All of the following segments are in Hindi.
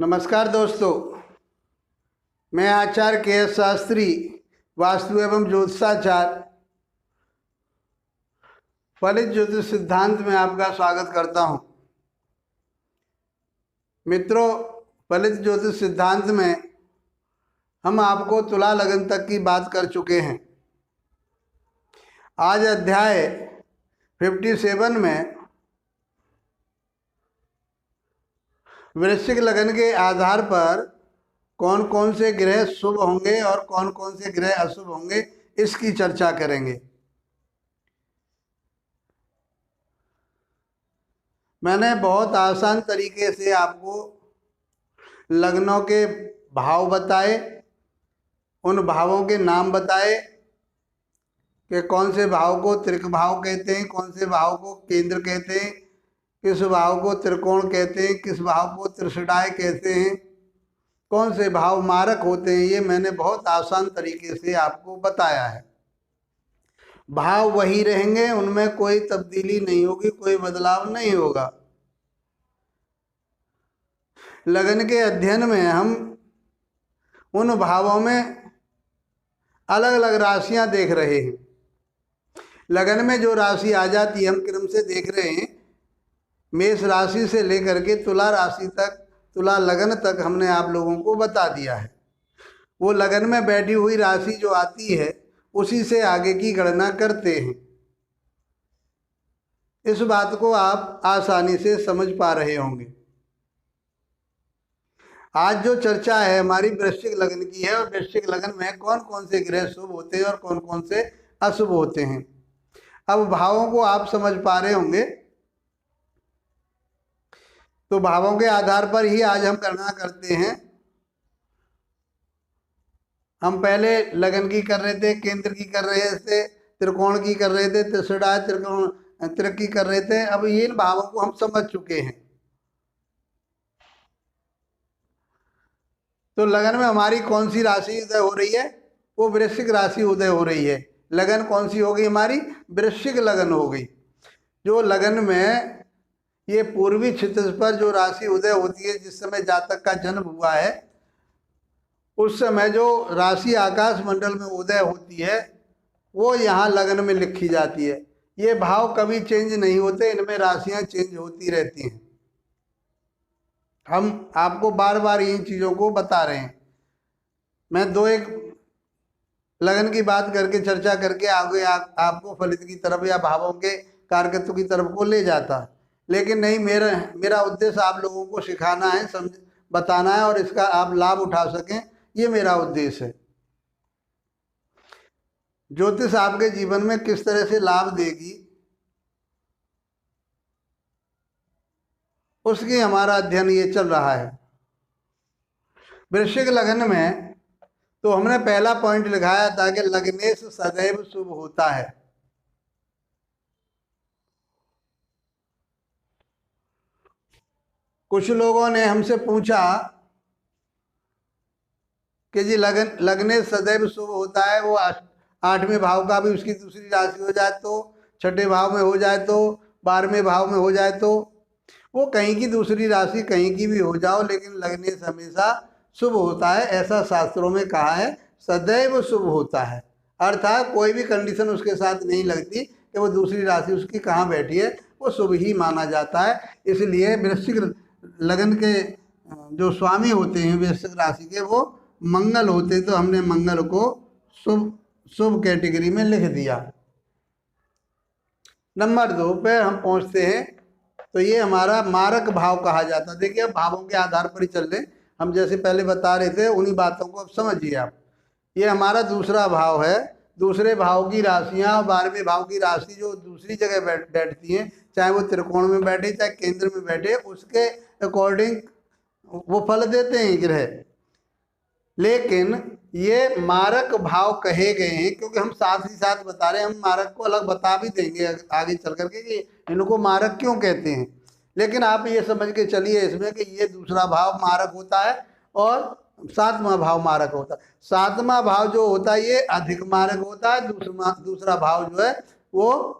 नमस्कार दोस्तों, मैं आचार्य के.एस. शास्त्री वास्तु एवं ज्योतिषाचार्य फलित ज्योतिष सिद्धांत में आपका स्वागत करता हूं। मित्रों, फलित ज्योतिष सिद्धांत में हम आपको तुला लगन तक की बात कर चुके हैं। आज अध्याय 57 में वृश्चिक लगन के आधार पर कौन कौन से ग्रह शुभ होंगे और कौन कौन से ग्रह अशुभ होंगे, इसकी चर्चा करेंगे। मैंने बहुत आसान तरीके से आपको लग्नों के भाव बताए, उन भावों के नाम बताए कि कौन से भाव को त्रिक भाव कहते हैं, कौन से भाव को केंद्र कहते हैं, किस भाव को त्रिकोण कहते हैं, किस भाव को त्रिषडाय कहते हैं, कौन से भाव मारक होते हैं। ये मैंने बहुत आसान तरीके से आपको बताया है। भाव वही रहेंगे, उनमें कोई तब्दीली नहीं होगी, कोई बदलाव नहीं होगा। लगन के अध्ययन में हम उन भावों में अलग अलग राशियां देख रहे हैं। लगन में जो राशि आ जाती है, हम क्रम से देख रहे हैं। मेष राशि से लेकर के तुला राशि तक, तुला लगन तक हमने आप लोगों को बता दिया है। वो लगन में बैठी हुई राशि जो आती है, उसी से आगे की गणना करते हैं। इस बात को आप आसानी से समझ पा रहे होंगे। आज जो चर्चा है हमारी वृश्चिक लगन की है, और वृश्चिक लगन में कौन कौन से ग्रह शुभ होते हैं और कौन कौन से अशुभ होते हैं। अब भावों को आप समझ पा रहे होंगे, तो भावों के आधार पर ही आज हम गणना करते हैं। हम पहले लगन की कर रहे थे, केंद्र की कर रहे थे, त्रिकोण की कर रहे थे, त्रिषडाय त्रिकोण त्रिक की कर रहे थे। अब इन भावों को हम समझ चुके हैं। तो लगन में हमारी कौन सी राशि उदय हो रही है? वो वृश्चिक राशि उदय हो रही है। लगन कौन सी हो गई हमारी? वृश्चिक लगन हो गई। जो लगन में ये पूर्वी क्षितिज पर जो राशि उदय होती है, जिस समय जातक का जन्म हुआ है, उस समय जो राशि आकाश मंडल में उदय होती है, वो यहाँ लगन में लिखी जाती है। ये भाव कभी चेंज नहीं होते, इनमें राशियाँ चेंज होती रहती हैं। हम आपको बार बार इन चीज़ों को बता रहे हैं। मैं दो एक लगन की बात करके, चर्चा करके आगे आपको फलित की तरफ या भावों के कारकत्व की तरफ को ले जाता, लेकिन नहीं, मेरा उद्देश्य आप लोगों को सिखाना है, बताना है, और इसका आप लाभ उठा सकें, ये मेरा उद्देश्य है। ज्योतिष आपके जीवन में किस तरह से लाभ देगी, उसकी हमारा अध्ययन ये चल रहा है। वृश्चिक लगन में तो हमने पहला पॉइंट लिखाया था कि लग्नेश सदैव शुभ होता है। कुछ लोगों ने हमसे पूछा कि जी लगने सदैव शुभ होता है, वो 8वें भाव का भी उसकी दूसरी राशि हो जाए तो, 6ठे भाव में हो जाए तो, 12वें भाव में हो जाए तो, वो कहीं की दूसरी राशि कहीं की भी हो जाओ, लेकिन लगने से हमेशा शुभ होता है। ऐसा शास्त्रों में कहा है, सदैव शुभ होता है। अर्थात कोई भी कंडीशन उसके साथ नहीं लगती कि वो दूसरी राशि उसकी कहाँ बैठी है, वो शुभ ही माना जाता है। इसलिए वृश्चिक लगन के जो स्वामी होते हैं वृश्चिक राशि के, वो मंगल होते, तो हमने मंगल को शुभ कैटेगरी में लिख दिया। नंबर 2 पे हम पहुंचते हैं, तो ये हमारा मारक भाव कहा जाता है। देखिए, अब भावों के आधार पर ही चल रहे, हम जैसे पहले बता रहे थे, उन्हीं बातों को अब समझिए आप। ये हमारा दूसरा भाव है। दूसरे भाव की राशियाँ, 12वें भाव की राशि जो दूसरी जगह बैठती हैं, चाहे वो त्रिकोण में बैठे चाहे केंद्र में बैठे, उसके अकॉर्डिंग वो फल देते हैं ग्रह। लेकिन ये मारक भाव कहे गए हैं, क्योंकि हम साथ ही साथ बता रहे हैं। हम मारक को अलग बता भी देंगे आगे चल करके कि इनको मारक क्यों कहते हैं। लेकिन आप ये समझ के चलिए इसमें कि ये दूसरा भाव मारक होता है और 7वां भाव मारक होता है। 7वां भाव जो होता है ये अधिक मारक होता है, दूसरा भाव जो है वो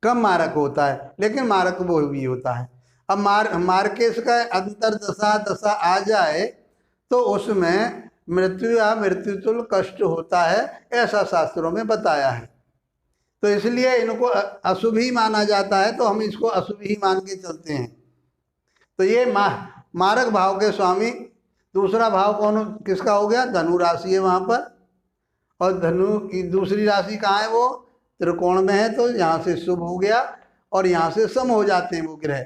कम मारक होता है, लेकिन मारक वो भी होता है। अब मार्केश का अंतर्दशा दशा आ जाए तो उसमें मृत्यु या मृत्युतुल्य कष्ट होता है, ऐसा शास्त्रों में बताया है। तो इसलिए इनको अशुभ ही माना जाता है, तो हम इसको अशुभ ही मान के चलते हैं। तो ये मारक भाव के स्वामी, दूसरा भाव कौन किसका हो गया? धनु राशि है वहाँ पर, और धनु की दूसरी राशि कहाँ है? वो त्रिकोण में है, तो यहाँ से शुभ हो गया और यहाँ से सम हो जाते हैं वो ग्रह।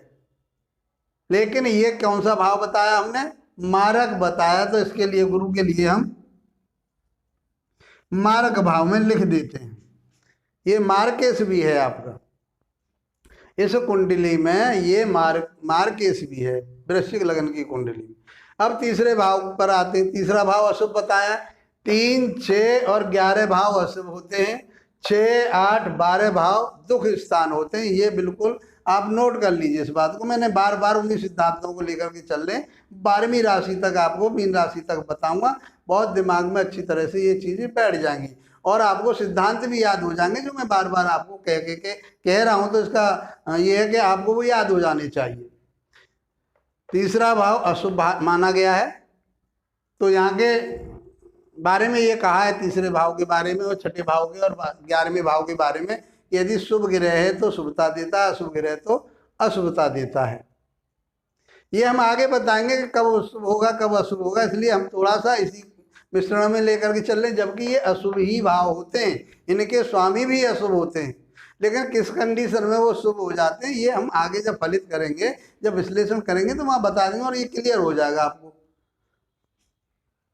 लेकिन ये कौन सा भाव बताया हमने? मारक बताया, तो इसके लिए गुरु के लिए हम मारक भाव में लिख देते हैं। ये मार्केश भी है आपका, इस कुंडली में ये मार्केश भी है, वृश्चिक लग्न की कुंडली में। अब तीसरे भाव पर आते हैं। तीसरा भाव अशुभ बताया, 3, 6 और 11 भाव अशुभ होते हैं। 6, 8, 12 भाव दुख स्थान होते हैं। ये बिल्कुल आप नोट कर लीजिए इस बात को। मैंने बार बार उन्हीं सिद्धांतों को लेकर के चल रहे, 12वीं राशि तक आपको, मीन राशि तक बताऊंगा। बहुत दिमाग में अच्छी तरह से ये चीज़ें बैठ जाएंगी और आपको सिद्धांत भी याद हो जाएंगे, जो मैं बार बार आपको कह रहा हूँ। तो इसका ये है कि आपको वो याद हो जाने चाहिए। तीसरा भाव अशुभ माना गया है, तो यहाँ के बारे में ये कहा है, तीसरे भाव के बारे में और छठे भाव के और 11वें भाव के बारे में, यदि शुभ ग्रह है तो शुभता देता है, अशुभ ग्रह तो अशुभता देता है। ये हम आगे बताएंगे कि कब शुभ होगा कब अशुभ होगा, इसलिए हम थोड़ा सा इसी मिश्रण में लेकर के चल रहे हैं। जबकि ये अशुभ ही भाव होते हैं, इनके स्वामी भी अशुभ होते हैं, लेकिन किस कंडीशन में वो शुभ हो जाते हैं ये हम आगे जब फलित करेंगे, जब विश्लेषण करेंगे तो वहाँ बता देंगे और ये क्लियर हो जाएगा आपको।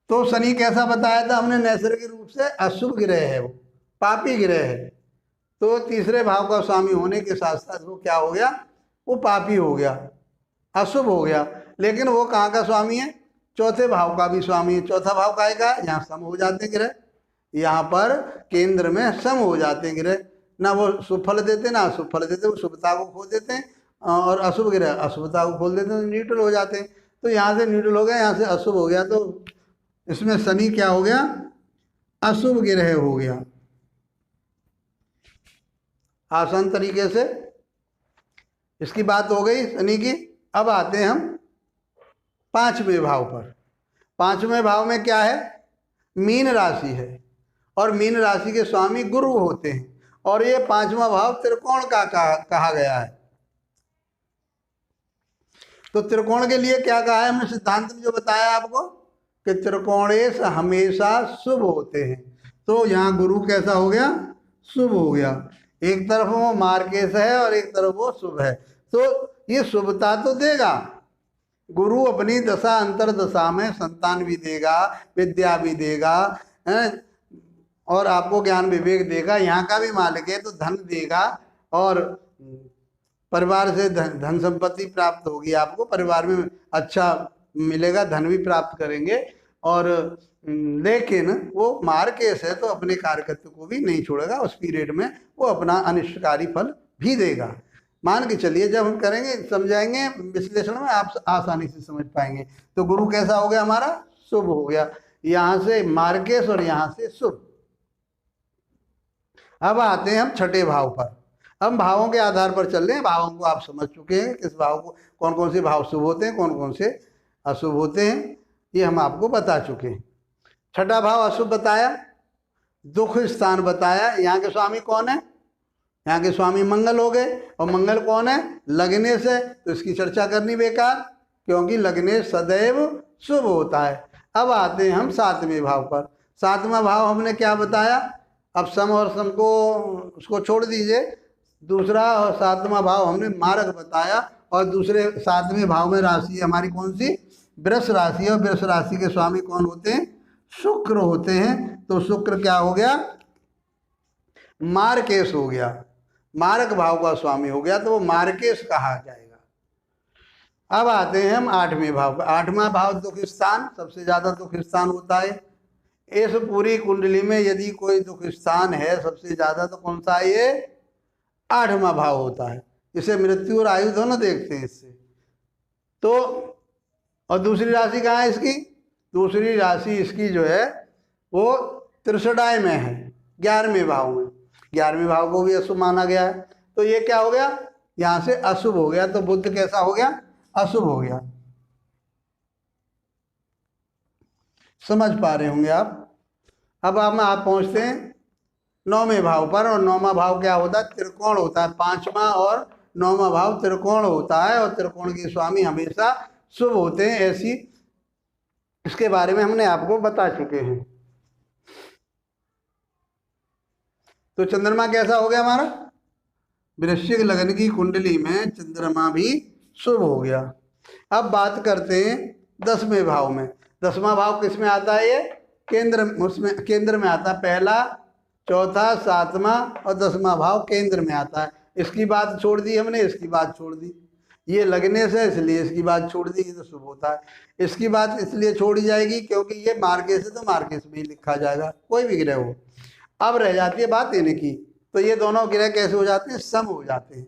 तो शनि कैसा बताया था हमने? नैसर्गिक रूप से अशुभ ग्रह है, वो पापी ग्रह है। तो तीसरे भाव का स्वामी होने के साथ साथ वो क्या हो गया? वो पापी हो गया, अशुभ हो गया। लेकिन वो कहाँ का स्वामी है? चौथे भाव का भी स्वामी है। चौथा भाव का है? यहाँ सम हो जाते ग्रह, यहाँ पर केंद्र में सम हो जाते ग्रह, ना वो शुभ फल देते ना अशुभ फल देते, वो शुभता को खो देते हैं और अशुभ ग्रह अशुभता को खोल देते हैं, न्यूट्रल हो जाते हैं। तो यहाँ से न्यूट्रल हो गया, यहाँ से अशुभ हो गया, तो इसमें शनि क्या हो गया? अशुभ ग्रह हो गया। आसान तरीके से इसकी बात हो गई शनि की। अब आते हैं हम 5वें भाव पर। 5वें भाव में क्या है? मीन राशि है और मीन राशि के स्वामी गुरु होते हैं, और ये 5वां भाव त्रिकोण का कहा गया है। तो त्रिकोण के लिए क्या कहा है हमने सिद्धांत में? जो बताया आपको कि त्रिकोणेश हमेशा शुभ होते हैं। तो यहाँ गुरु कैसा हो गया? शुभ हो गया। एक तरफ वो मार्केश है और एक तरफ वो शुभ है, तो ये शुभता तो देगा। गुरु अपनी दशा अंतर दशा में संतान भी देगा, विद्या भी देगा, और आपको ज्ञान विवेक देगा। यहाँ का भी मालिक है तो धन देगा, और परिवार से धन संपत्ति प्राप्त होगी आपको, परिवार में अच्छा मिलेगा, धन भी प्राप्त करेंगे। और लेकिन वो मार्केश है तो अपने कार्यकर्ता को भी नहीं छोड़ेगा, उस पीरियड में वो अपना अनिष्टकारी फल भी देगा। मान के चलिए जब हम करेंगे समझाएंगे विश्लेषण में, आप आसानी से समझ पाएंगे। तो गुरु कैसा हो गया हमारा? शुभ हो गया, यहाँ से मार्केश और यहाँ से शुभ। अब आते हैं हम छठे भाव पर। हम भावों के आधार पर चल रहे हैं, भावों को आप समझ चुके हैं, किस भाव को कौन कौन से भाव शुभ होते हैं, कौन कौन से अशुभ होते हैं, ये हम आपको बता चुके हैं। छठा भाव अशुभ बताया, दुख स्थान बताया। यहाँ के स्वामी कौन है? यहाँ के स्वामी मंगल हो गए, और मंगल कौन है? लग्नेश है, तो इसकी चर्चा करनी बेकार, क्योंकि लग्नेश सदैव शुभ होता है। अब आते हैं हम 7वें भाव पर। 7वां भाव हमने क्या बताया? अब सम और सम को उसको छोड़ दीजिए, दूसरा और 7वां भाव हमने मारक बताया, और दूसरे 7वें भाव में राशि हमारी कौन सी? वृष राशि है, और वृष राशि के स्वामी कौन होते हैं? शुक्र होते हैं। तो शुक्र क्या हो गया? मार्केश हो गया, मारक भाव का स्वामी हो गया, तो वो मार्केश कहा जाएगा। अब आते हैं हम 8वें भाव पर। 8वां भाव दुख स्थान, सबसे ज्यादा दुख स्थान होता है इस पूरी कुंडली में। यदि कोई दुख स्थान है सबसे ज्यादा तो कौन सा है? ये 8वां भाव होता है। इसे मृत्यु और आयु दोनों देखते हैं इससे। तो और दूसरी राशि कहाँ है इसकी? दूसरी राशि इसकी जो है वो त्रिषडाय में है, 11वें भाव में। 11वें भाव को भी अशुभ माना गया है। तो ये क्या हो गया? यहाँ से अशुभ हो गया, तो बुध कैसा हो गया? अशुभ हो गया। समझ पा रहे होंगे आप। अब आप पहुंचते हैं 9वें भाव पर, और 9वां भाव क्या होता है? त्रिकोण होता है। 5वां और 9वां भाव त्रिकोण होता है, और त्रिकोण के स्वामी हमेशा शुभ होते हैं। ऐसी इसके बारे में हमने आपको बता चुके हैं। तो चंद्रमा कैसा हो गया हमारा? वृश्चिक लग्न की कुंडली में चंद्रमा भी शुभ हो गया। अब बात करते हैं 10वें भाव में। 10वां भाव किस में आता है? ये केंद्र, उसमें केंद्र में आता है। पहला, चौथा, 7वां और 10वां भाव केंद्र में आता है। इसकी बात छोड़ दी हमने, इसकी बात छोड़ दी। ये लगने से इसलिए इसकी बात छोड़ दी, ये तो शुभ होता है। इसकी बात इसलिए छोड़ी जाएगी क्योंकि ये मार्केस है, तो मार्केस में ही लिखा जाएगा, कोई भी ग्रह हो। अब रह जाती है बात इनकी। तो ये दोनों ग्रह कैसे हो जाते हैं? सम हो जाते हैं।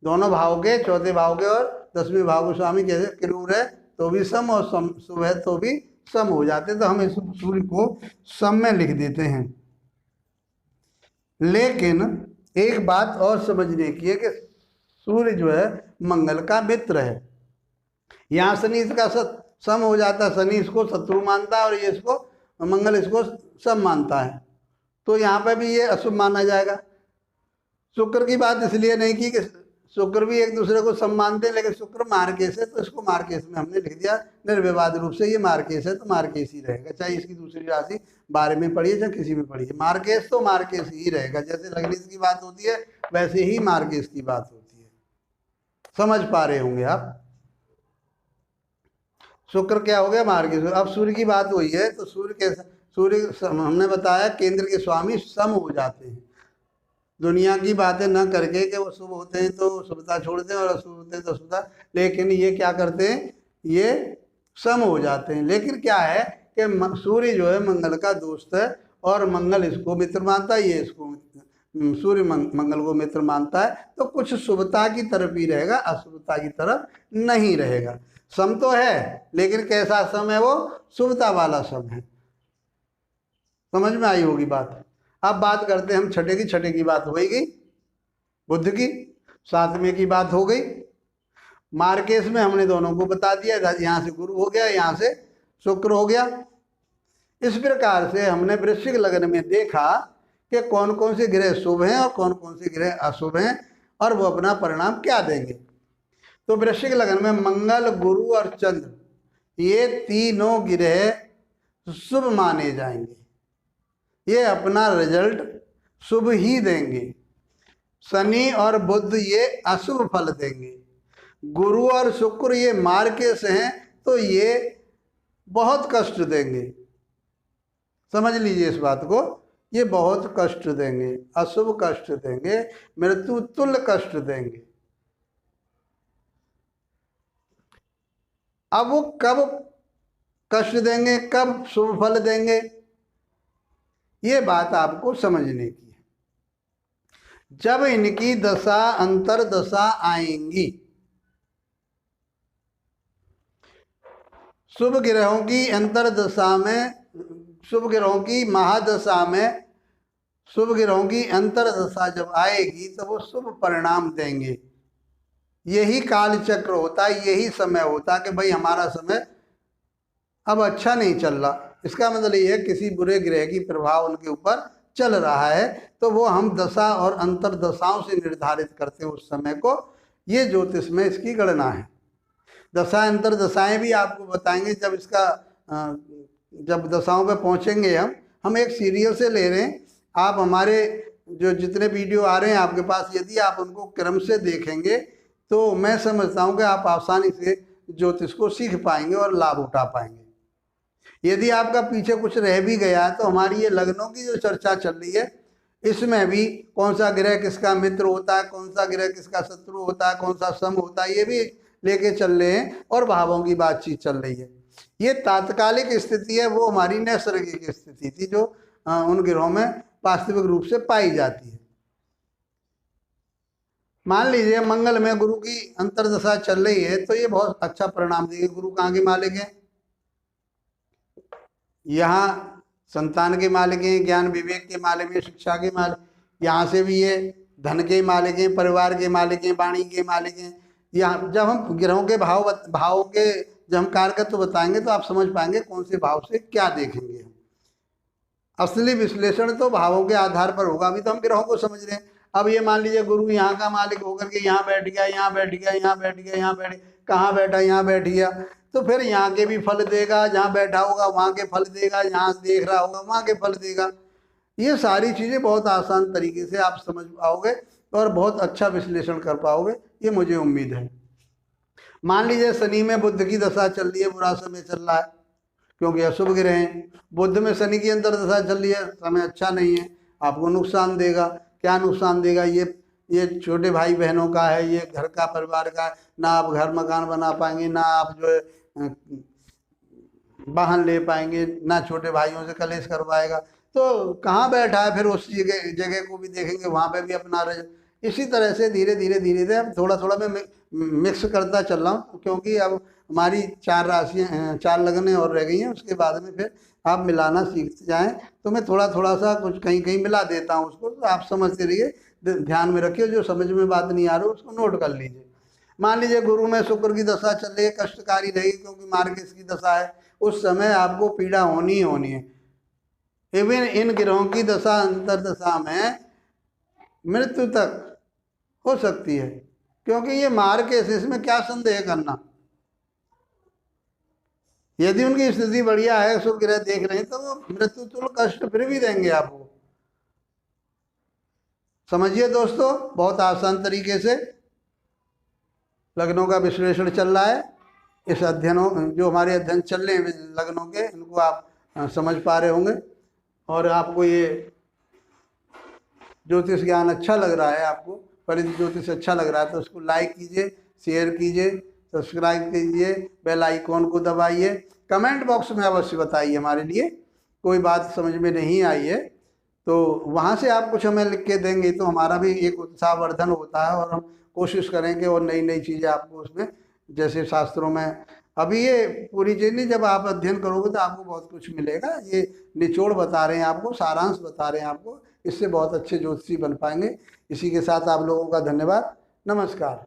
दोनों भाव के, चौथे भाव के और 10वें भाव के स्वामी कैसे? क्रूर है तो भी सम, और शुभ है तो भी सम हो जाते हैं। तो हम इस सूर्य को सम में लिख देते हैं। लेकिन एक बात और समझने की है कि सूर्य जो है मंगल का मित्र है। यहाँ शनि इसका सम हो जाता है, शनि इसको शत्रु मानता है और ये इसको, मंगल इसको सम मानता है। तो यहाँ पे भी ये अशुभ माना जाएगा। शुक्र की बात इसलिए नहीं की कि शुक्र भी एक दूसरे को सम मानते हैं, लेकिन शुक्र मार्केस है तो इसको मार्केस में हमने लिख दिया निर्विवाद रूप से। ये मार्केस है तो मार्केस ही रहेगा, चाहे इसकी दूसरी राशि 12 में पढ़िए चाहे किसी में पढ़िए, मार्केस तो मार्केस ही रहेगा। जैसे लग्नेश की बात होती है वैसे ही मार्केस की बात होती है। समझ पा रहे होंगे आप। शुक्र क्या हो गया? मार्केस। अब सूर्य की बात हुई है, तो सूर्य कैसा? सूर्य हमने बताया केंद्र के स्वामी सम हो जाते हैं। दुनिया की बातें न करके कि वो शुभ होते हैं तो शुभता छोड़ते हैं और अशुभ होते हैं तो अशुभता, लेकिन ये क्या करते हैं? ये सम हो जाते हैं। लेकिन क्या है कि सूर्य जो है मंगल का दोस्त है, और मंगल इसको मित्र मानता है, ये इसको, सूर्य मंगल को मित्र मानता है। तो कुछ शुभता की तरफ ही रहेगा, अशुभता की तरफ नहीं रहेगा। सम तो है, लेकिन कैसा सम है? वो शुभता वाला सम है। समझ में आई होगी बात। अब बात करते हैं हम छठे की। छठे की बात हो गई बुध की, 7वें की बात हो गई। मार्केस में हमने दोनों को बता दिया, यहाँ से गुरु हो गया, यहाँ से शुक्र हो गया। इस प्रकार से हमने वृश्चिक लग्न में देखा कि कौन कौन से ग्रह शुभ हैं और कौन कौन से ग्रह अशुभ हैं, और वो अपना परिणाम क्या देंगे। तो वृश्चिक लग्न में मंगल, गुरु और चंद्र, ये तीनों ग्रह शुभ माने जाएंगे। ये अपना रिजल्ट शुभ ही देंगे। शनि और बुध ये अशुभ फल देंगे। गुरु और शुक्र ये मार्केस हैं, तो ये बहुत कष्ट देंगे। समझ लीजिए इस बात को, ये बहुत कष्ट देंगे, अशुभ कष्ट देंगे, मृत्यु तुल्य कष्ट देंगे। अब वो कब कष्ट देंगे, कब शुभ फल देंगे, ये बात आपको समझने की है। जब इनकी दशा अंतर दशा आएंगी, शुभ ग्रहों की अंतर दशा में, शुभ ग्रहों की महादशा में, शुभ ग्रहों की अंतर दशा जब आएगी तो वो शुभ परिणाम देंगे। यही काल चक्र होता है, यही समय होता है कि भाई हमारा समय अब अच्छा नहीं चल रहा। इसका मतलब ये है किसी बुरे ग्रह की प्रभाव उनके ऊपर चल रहा है, तो वो हम दशा और अंतर दशाओं से निर्धारित करते हैं उस समय को। ये ज्योतिष में इसकी गणना है। दशा अंतर दशाएं भी आपको बताएंगे जब इसका जब दशाओं पे पहुंचेंगे। हम एक सीरियल से ले रहे हैं। आप हमारे जो जितने वीडियो आ रहे हैं आपके पास, यदि आप उनको क्रम से देखेंगे तो मैं समझता हूँ कि आप आसानी से ज्योतिष को सीख पाएंगे और लाभ उठा पाएंगे। यदि आपका पीछे कुछ रह भी गया है तो हमारी ये लग्नों की जो चर्चा चल रही है, इसमें भी कौन सा ग्रह किसका मित्र होता है, कौन सा ग्रह किसका शत्रु होता है, कौन सा सम होता है, ये भी लेके चल रहे हैं, और भावों की बातचीत चल रही है। ये तात्कालिक स्थिति है, वो हमारी नैसर्गिक स्थिति थी जो उन ग्रहों में वास्तविक रूप से पाई जाती है। मान लीजिए मंगल में गुरु की अंतरदशा चल रही है, तो ये बहुत अच्छा परिणाम देगी। गुरु कहाँ के मालिक हैं? यहाँ संतान के मालिक हैं, ज्ञान विवेक के मालिक हैं, शिक्षा के मालिक। यहाँ से भी ये धन के मालिक हैं, परिवार के मालिक हैं, वाणी के मालिक हैं। यहाँ जब हम ग्रहों के भावों के जब हम कारकत्व बताएंगे तो आप समझ पाएंगे कौन से भाव से क्या देखेंगे हम। असली विश्लेषण तो भावों के आधार पर होगा। अभी तो हम ग्रहों को समझ रहे हैं। अब ये मान लीजिए गुरु यहाँ का मालिक होकर के यहाँ बैठ गया, यहाँ बैठ गया, यहाँ बैठ गया, यहाँ बैठ, कहाँ बैठा, यहाँ बैठ गया, तो फिर यहाँ के भी फल देगा, जहाँ बैठा होगा वहाँ के फल देगा, यहाँ देख रहा होगा वहाँ के फल देगा। ये सारी चीज़ें बहुत आसान तरीके से आप समझ पाओगे और बहुत अच्छा विश्लेषण कर पाओगे, ये मुझे उम्मीद है। मान लीजिए शनि में बुध की दशा चल रही है, बुरा समय चल रहा है क्योंकि अशुभ ग्रह हैं। बुध में शनि की अंदर दशा चल रही है, समय अच्छा नहीं है, आपको नुकसान देगा। क्या नुकसान देगा? ये छोटे भाई बहनों का है, ये घर का परिवार का है। ना आप घर मकान बना पाएंगे, ना आप जो है वाहन ले पाएंगे, ना छोटे भाइयों से कलेश करवाएगा। तो कहाँ बैठा है फिर उस जगह को भी देखेंगे, वहाँ पे भी अपना रहे। इसी तरह से धीरे धीरे अब थोड़ा थोड़ा मैं मिक्स करता चल रहा हूँ, क्योंकि अब हमारी 4 राशियाँ 4 लगने और रह गई हैं। उसके बाद में फिर आप मिलाना सीख जाएं, तो मैं थोड़ा थोड़ा सा कुछ कहीं कहीं मिला देता हूँ उसको, तो आप समझते रहिए, ध्यान में रखिए। जो समझ में बात नहीं आ रही उसको नोट कर लीजिए। मान लीजिए गुरु में शुक्र की दशा चल रही है, कष्टकारी रहेगी क्योंकि मार्गशीर्ष की दशा है। उस समय आपको पीड़ा होनी ही होनी है। इवन इन ग्रहों की दशा अंतर दशा में मृत्यु तक हो सकती है, क्योंकि ये मार्ग के इसमें क्या संदेह करना। यदि उनकी स्थिति बढ़िया है, शुभ ग्रह देख रहे हैं, तो वो मृत्यु तुल्य कष्ट फिर भी देंगे आपको। समझिए दोस्तों, बहुत आसान तरीके से लग्नों का विश्लेषण चल रहा है। इस अध्ययनों जो हमारे अध्ययन चल रहे हैं लग्नों के, इनको आप समझ पा रहे होंगे। और आपको ये ज्योतिष ज्ञान अच्छा लग रहा है, आपको परिधि ज्योतिष अच्छा लग रहा है, तो उसको लाइक कीजिए, शेयर कीजिए, सब्सक्राइब कीजिए, बेल आइकॉन को दबाइए। कमेंट बॉक्स में अवश्य बताइए हमारे लिए कोई बात समझ में नहीं आई है, तो वहाँ से आप कुछ हमें लिख के देंगे तो हमारा भी एक उत्साहवर्धन होता है, और हम कोशिश करेंगे और नई नई चीज़ें आपको उसमें, जैसे शास्त्रों में अभी ये पूरी चीज़ नहीं, जब आप अध्ययन करोगे तो आपको बहुत कुछ मिलेगा। ये निचोड़ बता रहे हैं आपको, सारांश बता रहे हैं आपको, इससे बहुत अच्छे ज्योतिषी बन पाएंगे। इसी के साथ आप लोगों का धन्यवाद, नमस्कार।